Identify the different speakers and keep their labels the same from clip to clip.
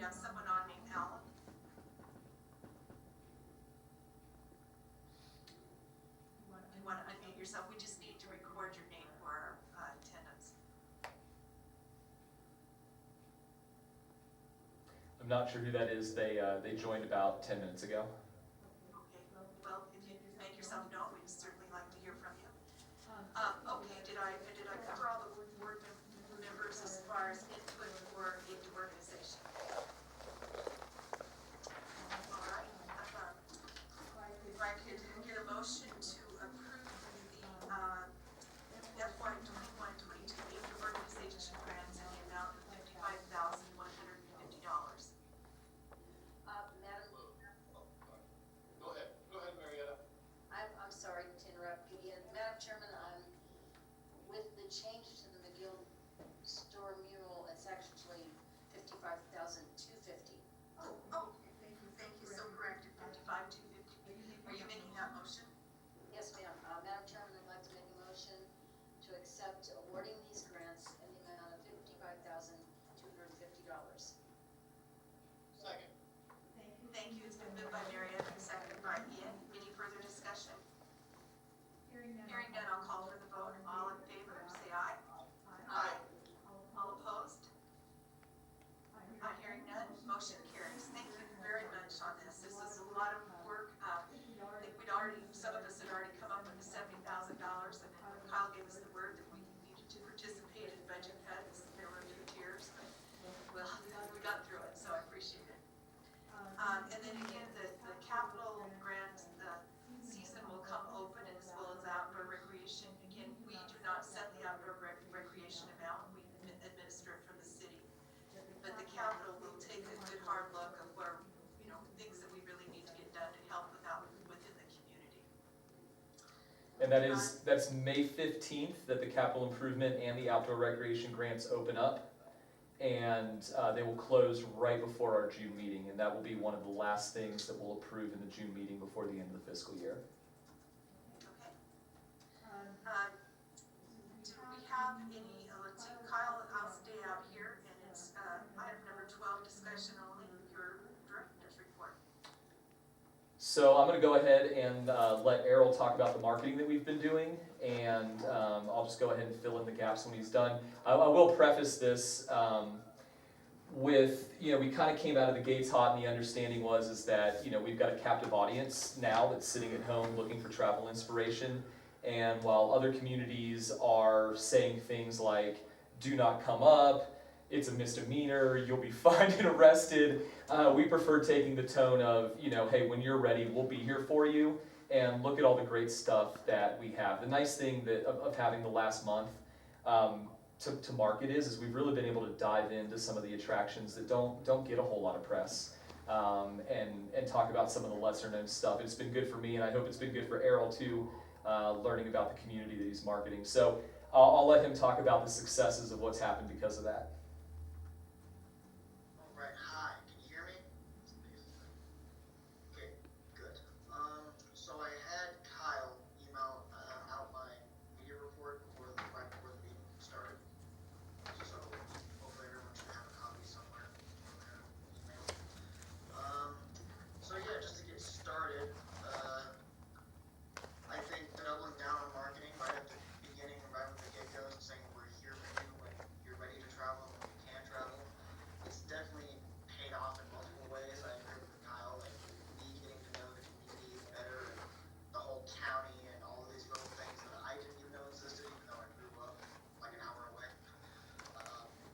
Speaker 1: have someone on named Alan. You want to unmute yourself? We just need to record your name for our attendance.
Speaker 2: I'm not sure who that is. They joined about 10 minutes ago.
Speaker 1: Okay, well, if you make yourself known, we'd certainly like to hear from you. Okay, did I cover all the board members as far as input for a organization? All right. If I could get a motion to approve the FY 21-22 aid organization grants in the amount of $55,150.
Speaker 3: Madam,
Speaker 4: Go ahead, Marietta.
Speaker 3: I'm sorry to interrupt you again. Madam Chairman, with the change to the McGill store mural, it's actually $55,250.
Speaker 1: Oh, thank you, so corrected, 55,250. Are you making that motion?
Speaker 3: Yes, ma'am. Madam Chairman, I'd like to make a motion to accept awarding these grants in the amount of $55,250.
Speaker 4: Second.
Speaker 1: Thank you, it's been moved by Marietta and seconded by Ian. Any further discussion? Hearing none, I'll call for the vote. All in favor, say aye. Aye. All opposed? Hearing none, motion carries. Thank you very much on this. This is a lot of work. I think some of us had already come up with the $70,000, and then Kyle gave us the word that we needed to participate in budget cuts. There were a few tears, but well, we got through it, so I appreciate it. And then again, the capital grant season will come open, as well as outdoor recreation. Again, we do not set the outdoor recreation amount. We administer it from the city. But the capital will take a good hard look of where, things that we really need to get done to help within the community.
Speaker 2: And that's May 15th that the capital improvement and the outdoor recreation grants open up. And they will close right before our June meeting, and that will be one of the last things that we'll approve in the June meeting before the end of the fiscal year.
Speaker 1: Okay. Do we have any, let's see, Kyle, I'll stay out here, and it's item number 12, discussion only, your director's report.
Speaker 2: So I'm going to go ahead and let Errol talk about the marketing that we've been doing, and I'll just go ahead and fill in the gaps when he's done. I will preface this with, we kind of came out of the gates hot, and the understanding is that, we've got a captive audience now that's sitting at home looking for travel inspiration, and while other communities are saying things like, do not come up, it's a misdemeanor, you'll be fined and arrested, we prefer taking the tone of, hey, when you're ready, we'll be here for you, and look at all the great stuff that we have. The nice thing of having the last month to market is we've really been able to dive into some of the attractions that don't get a whole lot of press, and talk about some of the lesser known stuff. It's been good for me, and I hope it's been good for Errol too, learning about the community that he's marketing. So I'll let him talk about the successes of what's happened because of that.
Speaker 5: All right, hi, can you hear me? Okay, good. So I had Kyle email out my media report right before the meeting started. So hopefully everyone should have a copy somewhere in their email. So yeah, just to get started, I think doubling down on marketing right at the beginning, right from the get-go, saying we're here for you when you're ready to travel, when you can travel. It's definitely paid off in multiple ways. I agree with Kyle, like me getting to know the community better, and the whole county, and all of these little things that I didn't even know existed, even though I grew up like an hour away.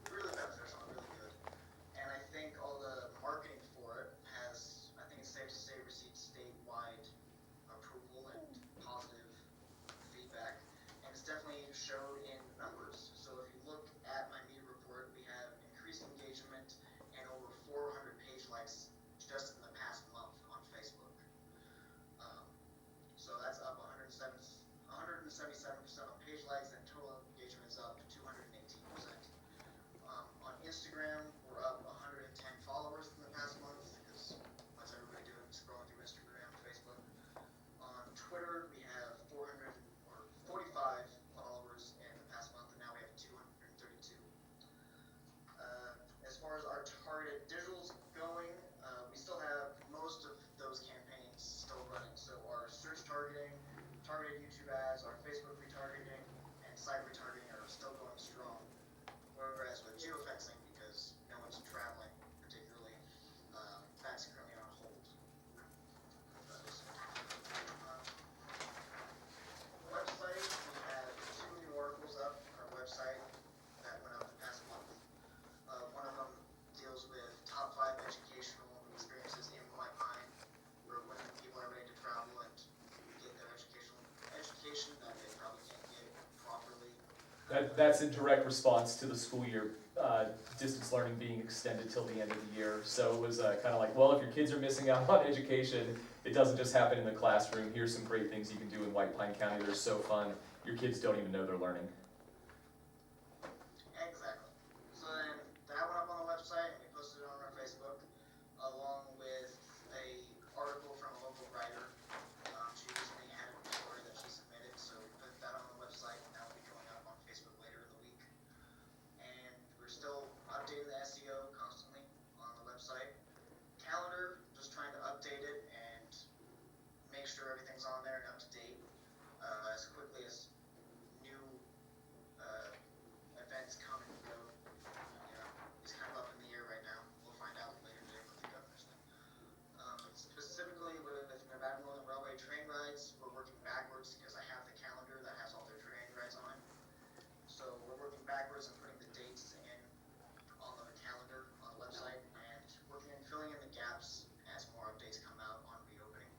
Speaker 5: Really beneficial, really good. And I think all the marketing for it has, I think it's safe to say, received statewide approval and positive feedback. And it's definitely showed in numbers. So if you look at my media report, we have increased engagement and over 400 page likes just in the past month on Facebook. So that's up 177% on page likes, and total engagement is up 218%. On Instagram, we're up 110 followers in the past month, because what's everybody doing? Scrolling through Instagram, Facebook. On Twitter, we have 45 followers in the past Facebook retargeting and site retargeting are still going strong. Whereas with geofencing, because no one's traveling particularly, that's currently on hold. Website, we have 2 new articles up on our website that went up the past month. One of them deals with top 5 educational experiences in White Pine, where when people are ready to travel and get their education that they probably can't get properly.
Speaker 2: That's in direct response to the school year, distance learning being extended till the end of the year. So it was kind of like, well, if your kids are missing out on education, it doesn't just happen in the classroom. Here's some great things you can do in White Pine County. They're so fun. Your kids don't even know they're learning.
Speaker 5: Exactly. So then that went up on the website and we posted it on our Facebook, along with a article from a local writer. She recently had a story that she submitted, so we put that on the website and that will be going up on Facebook later in the week. And we're still updating the SEO constantly on the website. Calendar, just trying to update it and make sure everything's on there and up to date as quickly as new events come and go. It's kind of up in the air right now. We'll find out later today what the governor's think. Specifically with Nevada Northern Railway train rides, we're working backwards because I have the calendar that has all their train rides on it. So we're working backwards and putting the dates in on the calendar on the website and working and filling in the gaps as more updates come out on reopening.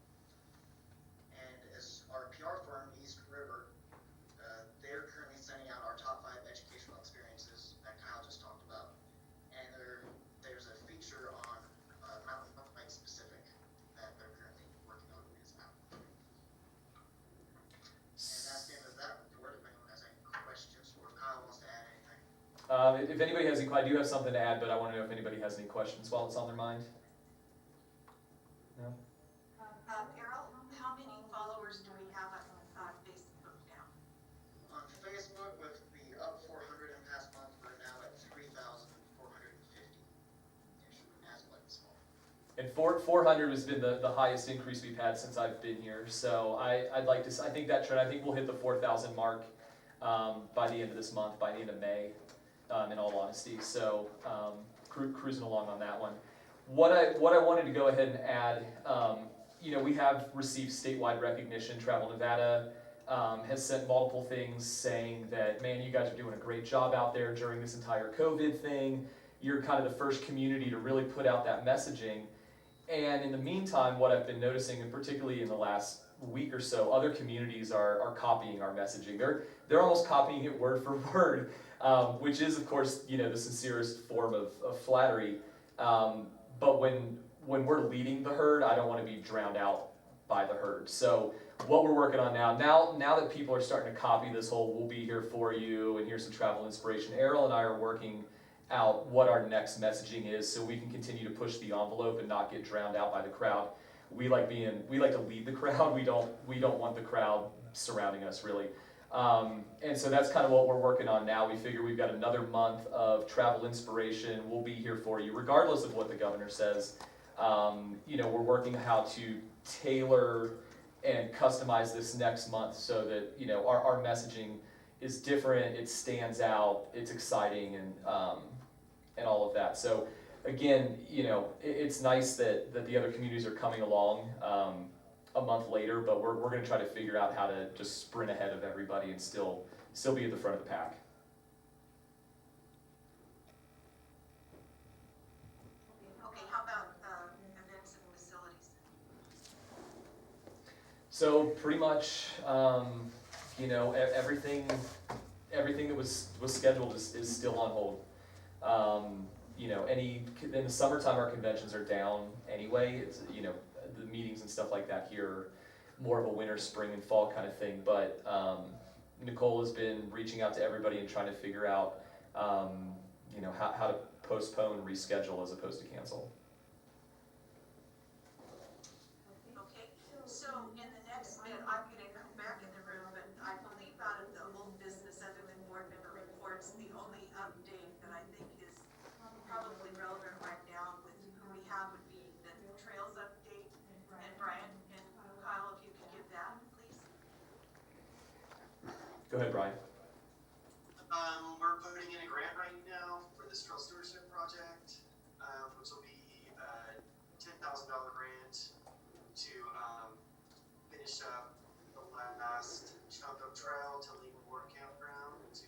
Speaker 5: And as our PR firm, East River, they're currently sending out our top 5 educational experiences that Kyle just talked about. And there's a feature on mountain bike specific that they're currently working on is out. And that's the end of that report. If anyone has any questions or if Kyle wants to add anything.
Speaker 2: If anybody has any, I do have something to add, but I want to know if anybody has any questions while it's on their mind. No?
Speaker 1: Errol, how many followers do we have on Facebook now?
Speaker 5: On Facebook, with the up 400 in past month, we're now at 3,450-ish as like small.
Speaker 2: And 400 has been the highest increase we've had since I've been here. So I'd like to, I think that trend, I think we'll hit the 4,000 mark by the end of this month, by the end of May, in all honesty. So cruising along on that one. What I wanted to go ahead and add, we have received statewide recognition. Travel Nevada has sent multiple things saying that, man, you guys are doing a great job out there during this entire COVID thing. You're kind of the first community to really put out that messaging. And in the meantime, what I've been noticing, and particularly in the last week or so, other communities are copying our messaging. They're almost copying it word for word, which is, of course, the sincerest form of flattery. But when we're leading the herd, I don't want to be drowned out by the herd. So what we're working on now that people are starting to copy this whole "we'll be here for you" and here's some travel inspiration, Errol and I are working out what our next messaging is so we can continue to push the envelope and not get drowned out by the crowd. We like to lead the crowd. We don't want the crowd surrounding us really. And so that's kind of what we're working on now. We figure we've got another month of travel inspiration. We'll be here for you, regardless of what the governor says. We're working how to tailor and customize this next month so that our messaging is different, it stands out, it's exciting, and all of that. So again, it's nice that the other communities are coming along a month later, but we're going to try to figure out how to just sprint ahead of everybody and still be at the front of the pack.
Speaker 1: Okay, how about events and facilities?
Speaker 2: So pretty much, everything that was scheduled is still on hold. In the summertime our conventions are down anyway. It's the meetings and stuff like that here are more of a winter, spring, and fall kind of thing. But Nicole has been reaching out to everybody and trying to figure out how to postpone, reschedule as opposed to cancel.
Speaker 1: Okay, so in the next bit, I'm gonna come back in the room, but I believe out of the old business other than board member reports, the only update that I think is probably relevant right now with who we have would be the trails update. And Brian and Kyle, if you could give that, please.
Speaker 2: Go ahead, Brian.
Speaker 6: We're putting in a grant right now for this trail stewardship project, which will be a $10,000 grant to finish up the last chunk of trail to Leavenworth Campground to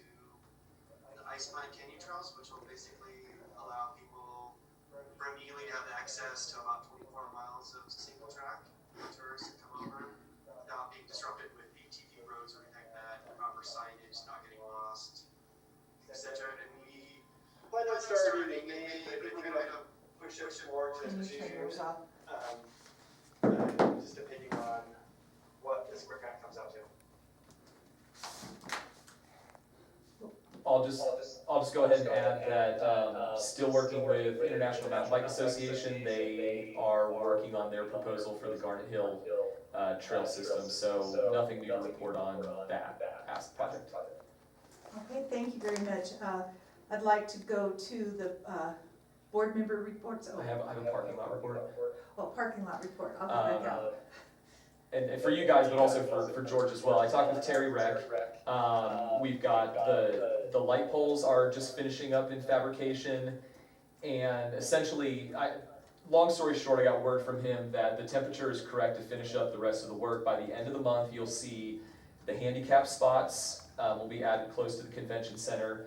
Speaker 6: the Ice Pine Canyon Trails, which will basically allow people from Ely to have access to about 24 miles of single track for tourists to come over without being disrupted with ATV roads or anything like that, proper signage, not getting lost, etc. And we plan on starting in May, but I think we're gonna push it more to
Speaker 7: Can you turn yours off?
Speaker 6: just depending on what this grant comes out to.
Speaker 2: I'll just go ahead and add that, still working with International Mountain Bike Association. They are working on their proposal for the Garnet Hill trail system, so nothing new to report on that project.
Speaker 7: Okay, thank you very much. I'd like to go to the board member reports.
Speaker 2: I have a parking lot report.
Speaker 7: Oh, parking lot report, I'll go back out.
Speaker 2: And for you guys, but also for George as well. I talked with Terry Reck. We've got the light poles are just finishing up in fabrication, and essentially, long story short, I got word from him that the temperature is correct to finish up the rest of the work. By the end of the month, you'll see the handicap spots will be added close to the convention center.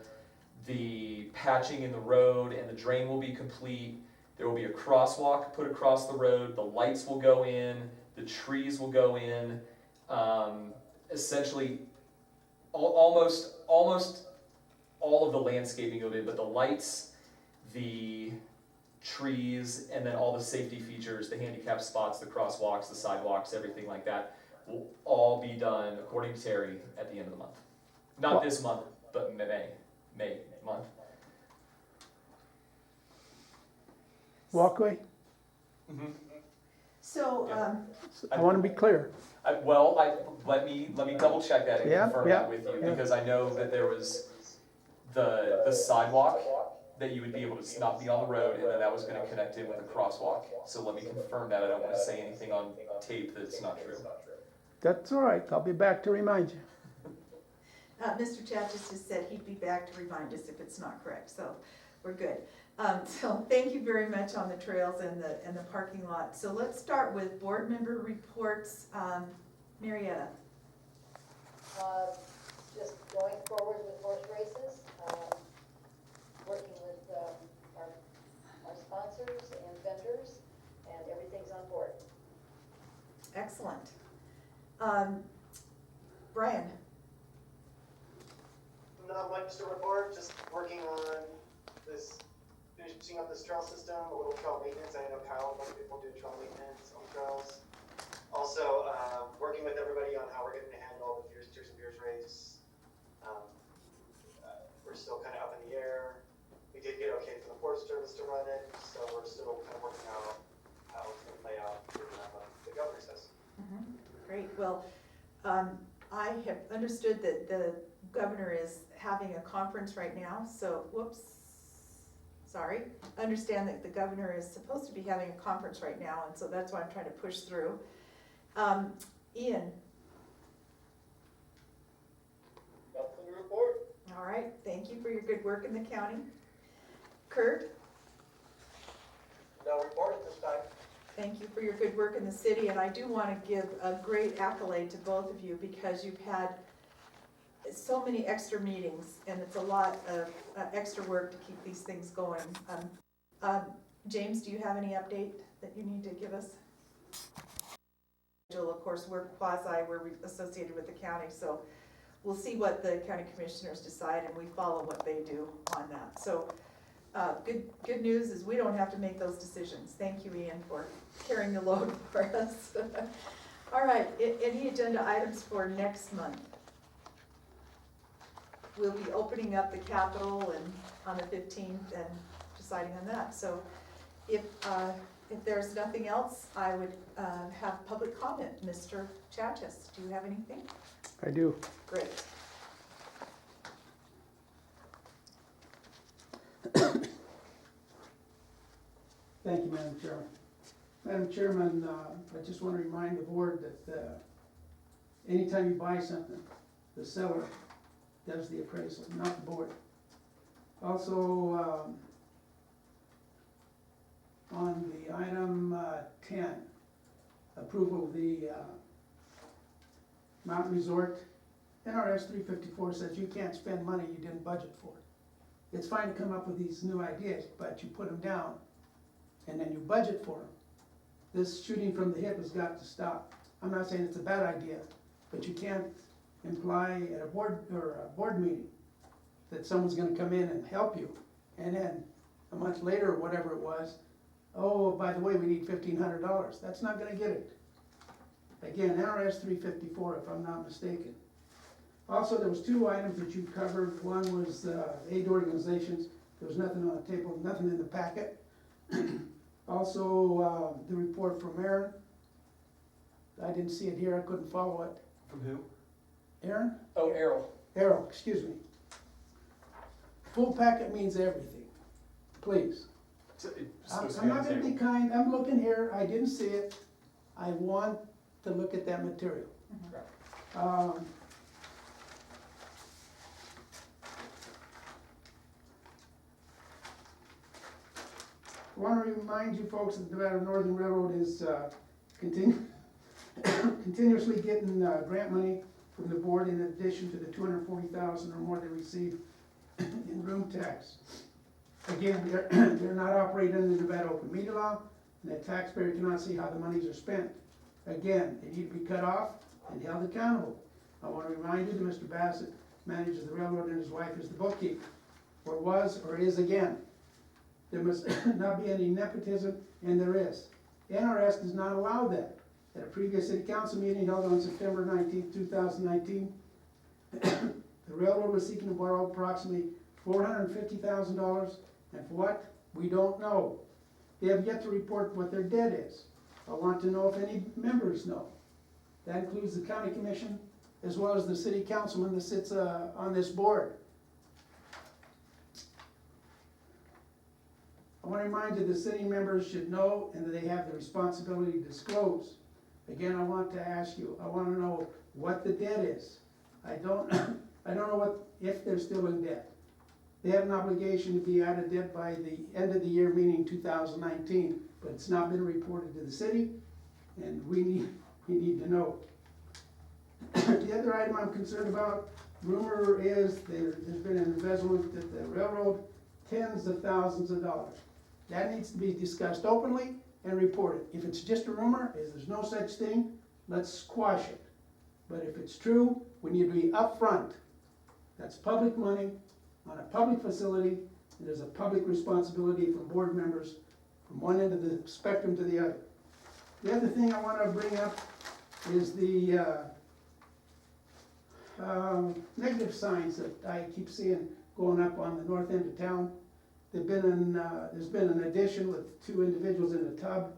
Speaker 2: The patching in the road and the drain will be complete. There will be a crosswalk put across the road. The lights will go in. The trees will go in. Essentially, almost all of the landscaping will be, but the lights, the trees, and then all the safety features, the handicap spots, the crosswalks, the sidewalks, everything like that, will all be done, according to Terry, at the end of the month. Not this month, but May month.
Speaker 8: Walkway?
Speaker 2: Mm-hmm.
Speaker 7: So,
Speaker 2: Yeah.
Speaker 8: I want to be clear.
Speaker 2: Let me double check that and
Speaker 8: Yeah,
Speaker 2: confirm
Speaker 8: yeah,
Speaker 2: that with you,
Speaker 8: yeah.
Speaker 2: because I know that there was the sidewalk that you would be able to not be on the road, and then that was gonna connect in with a crosswalk. So let me confirm that. I don't wanna say anything on tape that's not true.
Speaker 8: That's all right. I'll be back to remind you.
Speaker 7: Mr. Chachis has said he'd be back to remind us if it's not correct, so we're good. So thank you very much on the trails and the parking lot. So let's start with board member reports. Marietta.
Speaker 3: Just going forward with horse races, working with our sponsors and vendors, and everything's on board.
Speaker 7: Excellent. Brian.
Speaker 6: Not much to report, just working on this, finishing up this trail system, a little trail maintenance. I know Kyle, a bunch of people do trail maintenance on trails. Also, working with everybody on how we're going to handle the Tears and Beers race. We're still kind of up in the air. We did get okay for the Forest Service to run it, so we're still kind of working out how it's going to play out for the governor says.
Speaker 7: Mm-hmm. Great, well, I have understood that the governor is having a conference right now, so, understand that the governor is supposed to be having a conference right now, and so that's why I'm trying to push through. Ian.
Speaker 4: Nothing to report.
Speaker 7: All right, thank you for your good work in the county. Kurt,
Speaker 6: No report at this time.
Speaker 7: thank you for your good work in the city, and I do want to give a great accolade to both of you because you've had so many extra meetings, and it's a lot of extra work to keep these things going. James, do you have any update that you need to give us? Of course, we're associated with the county, so we'll see what the county commissioners decide, and we follow what they do on that. So, good news is we don't have to make those decisions. Thank you, Ian, for carrying the load for us. All right, any agenda items for next month? We'll be opening up the Capitol and on the 15th and deciding on that. So if there's nothing else, I would have public comment. Mr. Chachis, do you have anything?
Speaker 8: I do.
Speaker 7: Great.
Speaker 8: Thank you, Madam Chairman. Madam Chairman, I just want to remind the board that anytime you buy something, the seller does the appraisal, not the board. Also, on the item 10, approval of the Mountain Resort, NRS 354 says you can't spend money you didn't budget for. It's fine to come up with these new ideas, but you put them down and then you budget for them. This shooting from the hip has got to stop. I'm not saying it's a bad idea, but you can't imply at a board meeting that someone's gonna come in and help you. And then a month later, or whatever it was, oh, by the way, we need $1,500. That's not gonna get it. Again, NRS 354, if I'm not mistaken. Also, there was 2 items that you covered. One was aid organizations. There was nothing on the table, nothing in the packet. Also, the report from Aaron. I didn't see it here, I couldn't follow it.
Speaker 2: From who?
Speaker 8: Aaron?
Speaker 2: Oh, Errol.
Speaker 8: Errol, excuse me. Full packet means everything, please. I'm not gonna be kind, I'm looking here, I didn't see it. I want to look at that material. I want to remind you folks that the Nevada Northern Railroad is continuously getting grant money from the board in addition to the $240,000 or more they receive in room tax. Again, they're not operating under the Nevada Open Media Law, and the taxpayer cannot see how the monies are spent. Again, they need to be cut off and held accountable. I want to remind you that Mr. Bassett manages the railroad and his wife is the bookkeeper, or was, or is again. There must not be any nepotism, and there is. NRS does not allow that. At a previous city council meeting held on September 19, 2019, the railroad was seeking to borrow approximately $450,000, and for what? We don't know. They have yet to report what their debt is. I want to know if any members know. That includes the county commission, as well as the city councilman that sits on this board. I want to remind you the city members should know and that they have the responsibility to disclose. Again, I want to ask you, I want to know what the debt is. I don't know if they're still in debt. They have an obligation to be out of debt by the end of the year, meaning 2019, but it's not been reported to the city, and we need to know. The other item I'm concerned about, rumor is there's been an embezzlement at the railroad, tens of thousands of dollars. That needs to be discussed openly and reported. If it's just a rumor, if there's no such thing, let's squash it. But if it's true, we need to be upfront. That's public money on a public facility, and there's a public responsibility from board members from one end of the spectrum to the other. The other thing I want to bring up is the negative signs that I keep seeing going up on the north end of town. There's been an addition with 2 individuals in a tub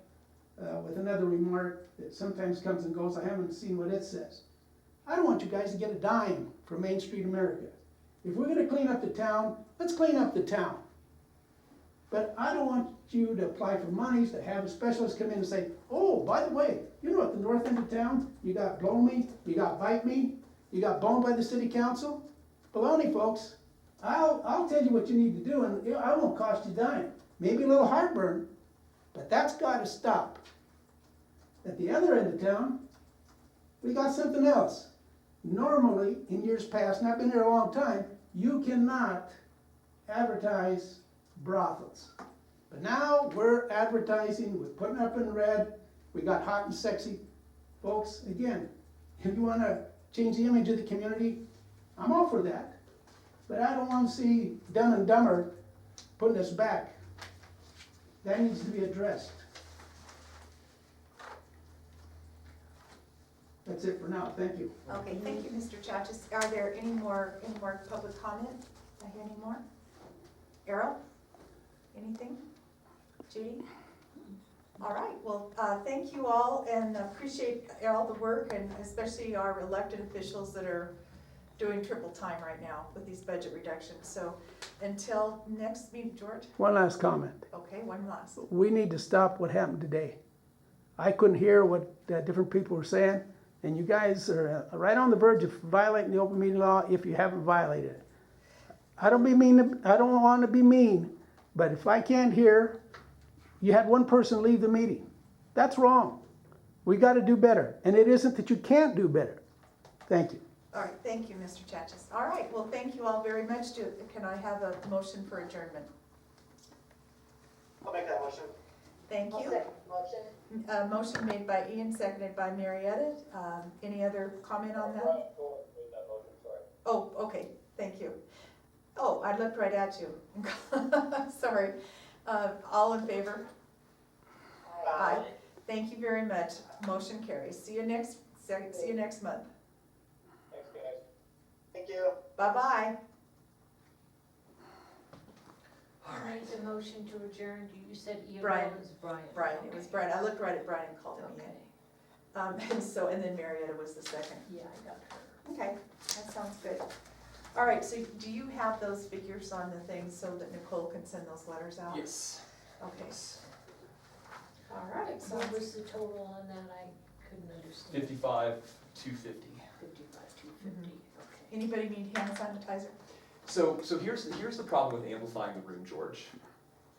Speaker 8: with another remark that sometimes comes and goes. I haven't seen what it says. I don't want you guys to get a dime from Main Street America. If we're gonna clean up the town, let's clean up the town. But I don't want you to apply for monies to have a specialist come in and say, oh, by the way, you know at the north end of town, you got blow me, you got bite me, you got boned by the city council. Baloney, folks. I'll tell you what you need to do, and I won't cost you a dime. Maybe a little heartburn, but that's gotta stop. At the other end of town, we got something else. Normally, in years past, and I've been here a long time, you cannot advertise brothels. But now we're advertising, we're putting up in red, we got hot and sexy. Folks, again, if you wanna change the image of the community, I'm all for that. But I don't want to see Dumb and Dumber putting us back. That needs to be addressed. That's it for now, thank you.
Speaker 7: Okay, thank you, Mr. Chachis. Are there any more public comment? Did I hear any more? Errol? Anything? Judy? All right, well, thank you all, and appreciate all the work, and especially our elected officials that are doing triple time right now with these budget reductions. So until next meeting, George?
Speaker 8: One last comment.
Speaker 7: Okay, one last.
Speaker 8: We need to stop what happened today. I couldn't hear what different people were saying, and you guys are right on the verge of violating the open meeting law if you haven't violated it. I don't want to be mean, but if I can't hear, you had one person leave the meeting. That's wrong. We got to do better, and it isn't that you can't do better. Thank you.
Speaker 7: All right, thank you, Mr. Chachas. All right, well, thank you all very much. Can I have a motion for adjournment?
Speaker 6: I'll make that motion.
Speaker 7: Thank
Speaker 3: I'll
Speaker 7: you.
Speaker 3: second the motion.
Speaker 7: Motion made by Ian, seconded by Marietta. Any other comment on that?
Speaker 4: Brian Cohen made that motion, sorry.
Speaker 7: Oh, okay, thank you. Oh, I looked right at you. Sorry. All in favor? Aye. Thank you very much. Motion carries. See you next month.
Speaker 4: Thanks, guys.
Speaker 6: Thank you.
Speaker 7: Bye-bye.
Speaker 9: Who made the motion to adjourn? You said Ian,
Speaker 7: Brian.
Speaker 9: it was Brian.
Speaker 7: Brian, it was Brian. I looked right at Brian and called him
Speaker 9: Okay,
Speaker 7: Ian. And then Marietta was the second.
Speaker 9: yeah, I got her.
Speaker 7: Okay, that sounds good. All right, so do you have those figures on the thing so that Nicole can send those letters out?
Speaker 2: Yes.
Speaker 7: Okay. All right, so
Speaker 9: What was the total on that? I couldn't understand.
Speaker 2: 55,250.
Speaker 9: 55,250, okay.
Speaker 7: anybody need hand sanitizer?
Speaker 2: So here's the problem with amplifying the room, George,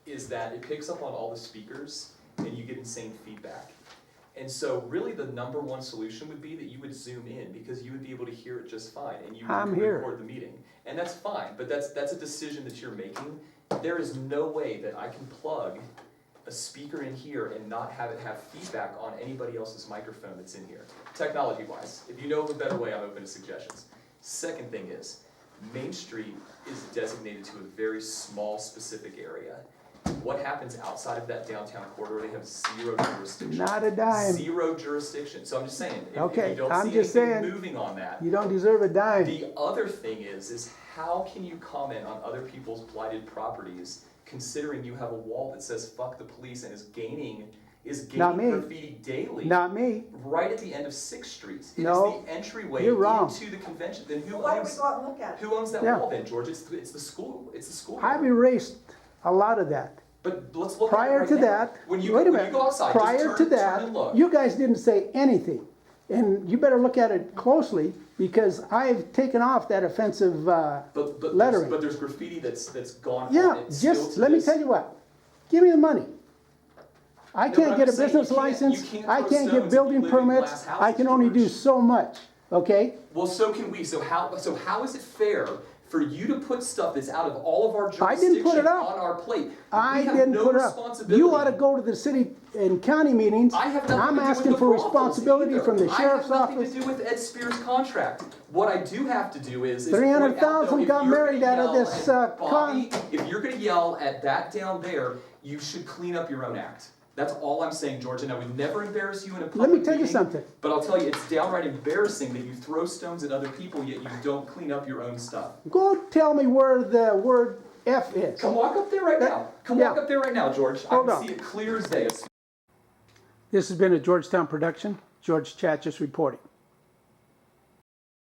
Speaker 2: is that it picks up on all the speakers and you get insane feedback. And so really the number one solution would be that you would zoom in because you would be able to hear it just fine and you
Speaker 8: I'm
Speaker 2: would
Speaker 8: here.
Speaker 2: record the meeting. And that's fine, but that's a decision that you're making. There is no way that I can plug a speaker in here and not have it have feedback on anybody else's microphone that's in here, technology-wise. If you know of a better way, I'm open to suggestions. Second thing is, Main Street is designated to a very small, specific area. What happens outside of that downtown corridor, they have zero jurisdiction.
Speaker 8: Not a dime.
Speaker 2: Zero jurisdiction, so I'm just saying, if
Speaker 8: Okay,
Speaker 2: you don't
Speaker 8: I'm
Speaker 2: see
Speaker 8: just
Speaker 2: anything
Speaker 8: saying.
Speaker 2: moving on that.
Speaker 8: You don't deserve a dime.
Speaker 2: The other thing is how can you comment on other people's blighted properties, considering you have a wall that says "fuck the police" and is gaining
Speaker 8: Not me.
Speaker 2: graffiti daily,
Speaker 8: Not me.
Speaker 2: right at the end of 6th Street. It
Speaker 8: No,
Speaker 2: is the entryway
Speaker 8: you're wrong.
Speaker 2: into the convention. Then who
Speaker 7: Well, why don't we
Speaker 2: owns
Speaker 7: go out and look at it?
Speaker 2: who owns that
Speaker 8: Yeah.
Speaker 2: wall then, George? It's the school. It's the school.
Speaker 8: I've erased a lot of that.
Speaker 2: But let's look
Speaker 8: Prior
Speaker 2: at it
Speaker 8: to
Speaker 2: right now.
Speaker 8: that,
Speaker 2: When you
Speaker 8: wait a
Speaker 2: when
Speaker 8: minute.
Speaker 2: you go outside,
Speaker 8: Prior
Speaker 2: just
Speaker 8: to
Speaker 2: turn
Speaker 8: that,
Speaker 2: and look.
Speaker 8: you guys didn't say anything. And you better look at it closely because I've taken off that offensive,
Speaker 2: but
Speaker 8: lettering.
Speaker 2: there's graffiti that's gone. on
Speaker 8: yeah,
Speaker 2: it still
Speaker 8: just
Speaker 2: to
Speaker 8: let me
Speaker 2: this-
Speaker 8: tell you what. Give me the money. I
Speaker 2: No, but
Speaker 8: can't
Speaker 2: I'm
Speaker 8: get a
Speaker 2: just saying,
Speaker 8: business
Speaker 2: you can't-
Speaker 8: license.
Speaker 2: you can't
Speaker 8: I
Speaker 2: throw
Speaker 8: can't
Speaker 2: stones
Speaker 8: get
Speaker 2: at
Speaker 8: building
Speaker 2: people living in
Speaker 8: permits.
Speaker 2: glass
Speaker 8: I
Speaker 2: houses,
Speaker 8: can only do
Speaker 2: George.
Speaker 8: so much, okay?
Speaker 2: Well, so can we. So how is it fair for you to put stuff that's out of all of our
Speaker 8: I didn't put
Speaker 2: jurisdiction
Speaker 8: it up.
Speaker 2: on our plate?
Speaker 8: I
Speaker 2: We have
Speaker 8: didn't
Speaker 2: no
Speaker 8: put it up.
Speaker 2: responsibility.
Speaker 8: You ought to go to the city and county meetings.
Speaker 2: I have
Speaker 8: and
Speaker 2: nothing
Speaker 8: I'm
Speaker 2: to do
Speaker 8: asking
Speaker 2: with the
Speaker 8: for
Speaker 2: brothels
Speaker 8: responsibility
Speaker 2: either.
Speaker 8: from the sheriff's
Speaker 2: I have nothing
Speaker 8: office.
Speaker 2: to do with Ed Spears' contract. What I do have to do is point out,
Speaker 8: 300,000
Speaker 2: though, if
Speaker 8: got
Speaker 2: you're
Speaker 8: married
Speaker 2: gonna
Speaker 8: out of
Speaker 2: yell
Speaker 8: this,
Speaker 2: at Bobby, if you're going to yell at that down there, you should clean up your own act. That's all I'm saying, George. And I would never embarrass you in a public
Speaker 8: Let me tell you
Speaker 2: meeting,
Speaker 8: something.
Speaker 2: But I'll tell you, it's downright embarrassing that you throw stones at other people, yet you don't clean up your own stuff.
Speaker 8: Go tell me where the word F is.
Speaker 2: Come walk up there right now. Come
Speaker 8: Yeah.
Speaker 2: walk up there right now, George.
Speaker 8: Hold
Speaker 2: I
Speaker 8: on.
Speaker 2: can see it clear as day.
Speaker 8: This has been a Georgetown production. George Chachas reporting.